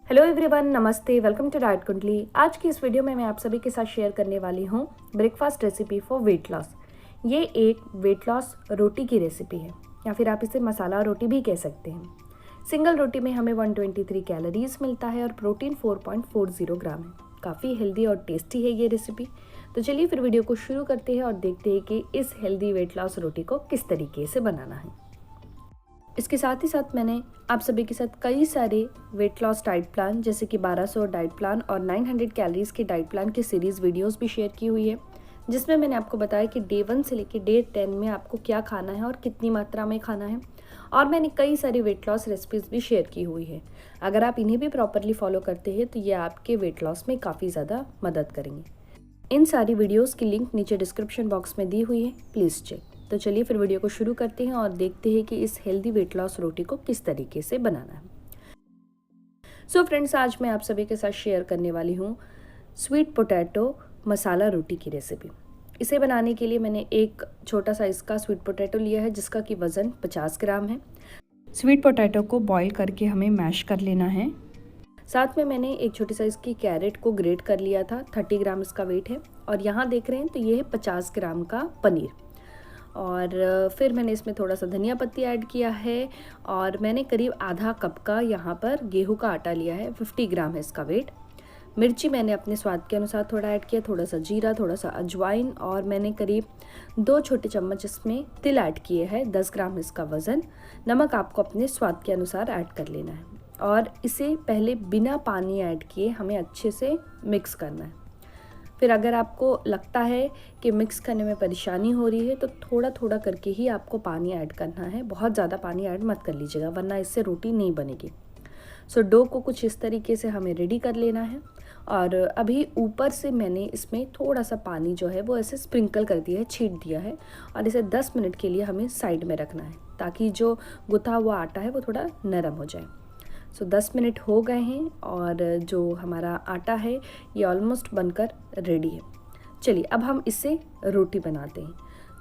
Hello everyone, नमस्ते, welcome to diet कुंडली। आज की इस वीडियो में मैं आप सभी के साथ शेयर करने वाली हूँ breakfast recipe for weight loss. ये एक वेट लॉस रोटी की रेसिपी है या फिर आप इसे मसाला रोटी भी कह सकते हैं। सिंगल रोटी में हमें 123 कैलोरीज मिलता है और प्रोटीन 4.40 ग्राम है। काफ़ी हेल्दी और टेस्टी है ये रेसिपी। तो चलिए फिर वीडियो को शुरू करते हैं और देखते हैं कि इस हेल्दी वेट लॉस रोटी को किस तरीके से बनाना है। इसके साथ ही साथ मैंने आप सभी के साथ कई सारे वेट लॉस डाइट प्लान जैसे कि 1200 डाइट प्लान और 900 कैलोरीज के डाइट प्लान की सीरीज़ वीडियोस भी शेयर की हुई है, जिसमें मैंने आपको बताया कि डे 1 से लेकर डे 10 में आपको क्या खाना है और कितनी मात्रा में खाना है। और मैंने कई सारी वेट लॉस रेसिपीज़ भी शेयर की हुई है। अगर आप इन्हें भी प्रॉपरली फॉलो करते हैं तो ये आपके वेट लॉस में काफ़ी ज़्यादा मदद करेंगे। इन सारी वीडियोज़ की लिंक नीचे डिस्क्रिप्शन बॉक्स में दी हुई है, प्लीज़ चेक। तो चलिए फिर वीडियो को शुरू करते हैं और देखते हैं कि इस हेल्दी वेट लॉस रोटी को किस तरीके से बनाना है। सो फ्रेंड्स, आज मैं आप सभी के साथ शेयर करने वाली हूँ स्वीट पोटैटो मसाला रोटी की रेसिपी। इसे बनाने के लिए मैंने एक छोटा साइज़ का स्वीट पोटैटो लिया है जिसका कि वज़न 50 ग्राम है। स्वीट पोटैटो को बॉईल करके हमें मैश कर लेना है। साथ में मैंने एक छोटी साइज़ की कैरेट को ग्रेट कर लिया था, 30 ग्राम इसका वेट है। और यहाँ देख रहे हैं तो ये है 50 ग्राम का पनीर। और फिर मैंने इसमें थोड़ा सा धनिया पत्ती ऐड किया है और मैंने करीब आधा कप का यहाँ पर गेहूं का आटा लिया है, 50 ग्राम है इसका वेट। मिर्ची मैंने अपने स्वाद के अनुसार थोड़ा ऐड किया, थोड़ा सा जीरा, थोड़ा सा अजवाइन और मैंने करीब 2 छोटे चम्मच इसमें तिल ऐड किए हैं, 10 ग्राम इसका वज़न। नमक आपको अपने स्वाद के अनुसार ऐड कर लेना है और इसे पहले बिना पानी ऐड किए हमें अच्छे से मिक्स करना है। फिर अगर आपको लगता है कि मिक्स करने में परेशानी हो रही है तो थोड़ा थोड़ा करके ही आपको पानी ऐड करना है। बहुत ज़्यादा पानी ऐड मत कर लीजिएगा वरना इससे रोटी नहीं बनेगी। सो डो को कुछ इस तरीके से हमें रेडी कर लेना है। और अभी ऊपर से मैंने इसमें थोड़ा सा पानी जो है वो ऐसे स्प्रिंकल कर दिया है, छीट दिया है और इसे 10 मिनट के लिए हमें साइड में रखना है ताकि जो गुथा हुआ आटा है वो थोड़ा नरम हो जाए। 10 मिनट हो गए हैं और जो हमारा आटा है ये ऑलमोस्ट बनकर रेडी है। चलिए अब हम इससे रोटी बनाते हैं।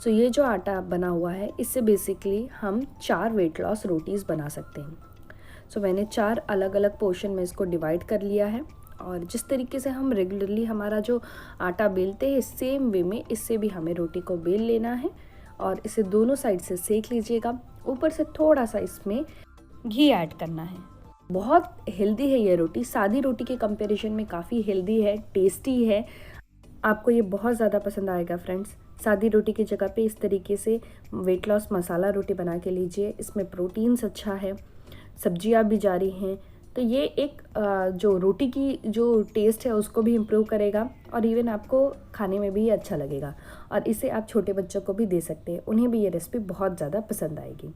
ये जो आटा बना हुआ है इससे बेसिकली हम 4 वेट लॉस रोटीज़ बना सकते हैं। मैंने 4 अलग अलग पोर्शन में इसको डिवाइड कर लिया है और जिस तरीके से हम रेगुलरली हमारा जो आटा बेलते हैं सेम वे में इससे भी हमें रोटी को बेल लेना है और इसे दोनों साइड से सेक लीजिएगा। ऊपर से थोड़ा सा इसमें घी ऐड करना है। बहुत हेल्दी है ये रोटी, सादी रोटी के कंपैरिजन में काफ़ी हेल्दी है, टेस्टी है। आपको ये बहुत ज़्यादा पसंद आएगा फ्रेंड्स। सादी रोटी की जगह पे इस तरीके से वेट लॉस मसाला रोटी बना के लीजिए। इसमें प्रोटीन्स अच्छा है, सब्जियां भी जा रही हैं, तो ये एक जो रोटी की जो टेस्ट है उसको भी इम्प्रूव करेगा और इवन आपको खाने में भी अच्छा लगेगा। और इसे आप छोटे बच्चों को भी दे सकते हैं, उन्हें भी ये रेसिपी बहुत ज़्यादा पसंद आएगी।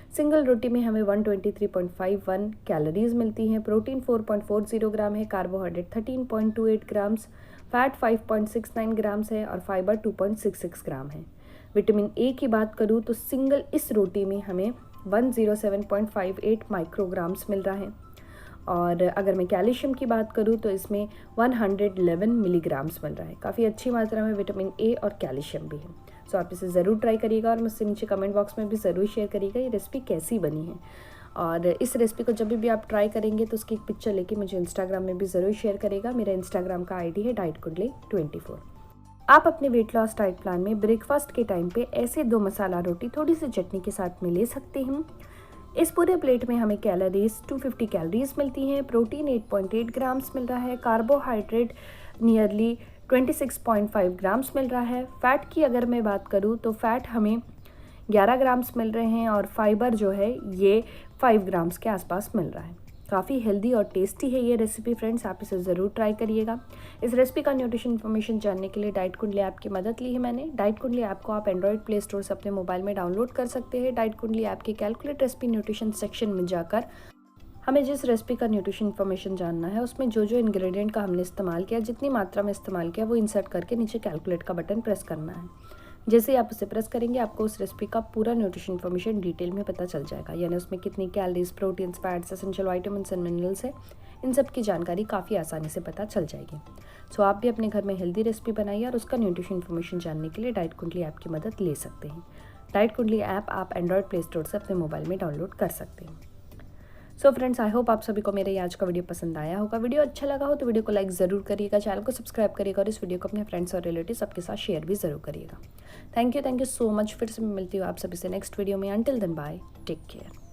सिंगल रोटी में हमें 123.51 कैलोरीज मिलती हैं, प्रोटीन 4.40 ग्राम है, कार्बोहाइड्रेट 13.28 ग्राम्स, फैट 5.69 ग्राम्स है और फाइबर 2.66 ग्राम है। विटामिन ए की बात करूँ तो सिंगल इस रोटी में हमें 107.58 माइक्रोग्राम्स मिल रहा है और अगर मैं कैल्शियम की बात करूँ तो इसमें 111 मिलीग्राम्स मिल रहा है। काफ़ी अच्छी मात्रा में विटामिन ए और कैल्शियम भी है। आप इसे ज़रूर ट्राई करिएगा और मुझसे नीचे कमेंट बॉक्स में भी ज़रूर शेयर करिएगा ये रेसिपी कैसी बनी है। और इस रेसिपी को जब भी आप ट्राई करेंगे तो उसकी एक पिक्चर लेके मुझे इंस्टाग्राम में भी ज़रूर शेयर करेगा। मेरा इंस्टाग्राम का आईडी है डाइटकुंडली24। आप अपने वेट लॉस डाइट प्लान में ब्रेकफास्ट के टाइम पे ऐसे 2 मसाला रोटी थोड़ी सी चटनी के साथ में ले सकते हैं। इस पूरे प्लेट में हमें कैलोरीज 250 कैलोरीज मिलती हैं, प्रोटीन 8.8 ग्राम्स मिल रहा है, कार्बोहाइड्रेट नियरली 26.5 ग्राम्स मिल रहा है। फ़ैट की अगर मैं बात करूँ तो फ़ैट हमें 11 ग्राम्स मिल रहे हैं और फाइबर जो है ये 5 ग्राम्स के आसपास मिल रहा है। काफ़ी हेल्दी और टेस्टी है ये रेसिपी फ्रेंड्स, आप इसे ज़रूर ट्राई करिएगा। इस रेसिपी का न्यूट्रिशन इन्फॉर्मेशन जानने के लिए डाइट कुंडली ऐप की मदद ली है मैंने। डाइट कुंडली ऐप को आप एंड्रॉइड प्ले स्टोर से अपने मोबाइल में डाउनलोड कर सकते हैं। डाइट कुंडली ऐप के कैलकुलेट रेसिपी न्यूट्रिशन सेक्शन में जाकर हमें जिस रेसिपी का न्यूट्रिशन इन्फॉर्मेशन जानना है उसमें जो जो इंग्रेडिएंट का हमने इस्तेमाल किया, जितनी मात्रा में इस्तेमाल किया, वो इंसर्ट करके नीचे कैलकुलेट का बटन प्रेस करना है। जैसे ही आप उसे प्रेस करेंगे आपको उस रेसिपी का पूरा न्यूट्रिशन इन्फॉर्मेशन डिटेल में पता चल जाएगा, यानी उसमें कितनी calories, proteins, fats, essential vitamins and minerals है, इन सब की जानकारी काफ़ी आसानी से पता चल जाएगी। आप भी अपने घर में हेल्दी रेसिपी बनाइए और उसका न्यूट्रिशन इन्फॉर्मेशन जानने के लिए डाइट कुंडली ऐप की मदद ले सकते हैं। डाइट कुंडली ऐप आप एंड्रॉइड प्ले स्टोर से अपने मोबाइल में डाउनलोड कर सकते हैं। सो फ्रेंड्स, आई होप आप सभी को मेरा ये आज का वीडियो पसंद आया होगा। वीडियो अच्छा लगा हो तो वीडियो को लाइक ज़रूर करिएगा, चैनल को सब्सक्राइब करिएगा और इस वीडियो को अपने फ्रेंड्स और रिलेटिव सबके साथ शेयर भी ज़रूर करिएगा। Thank you so much. फिर से मैं मिलती हूँ आप सभी से नेक्स्ट वीडियो में। Until then bye, take care.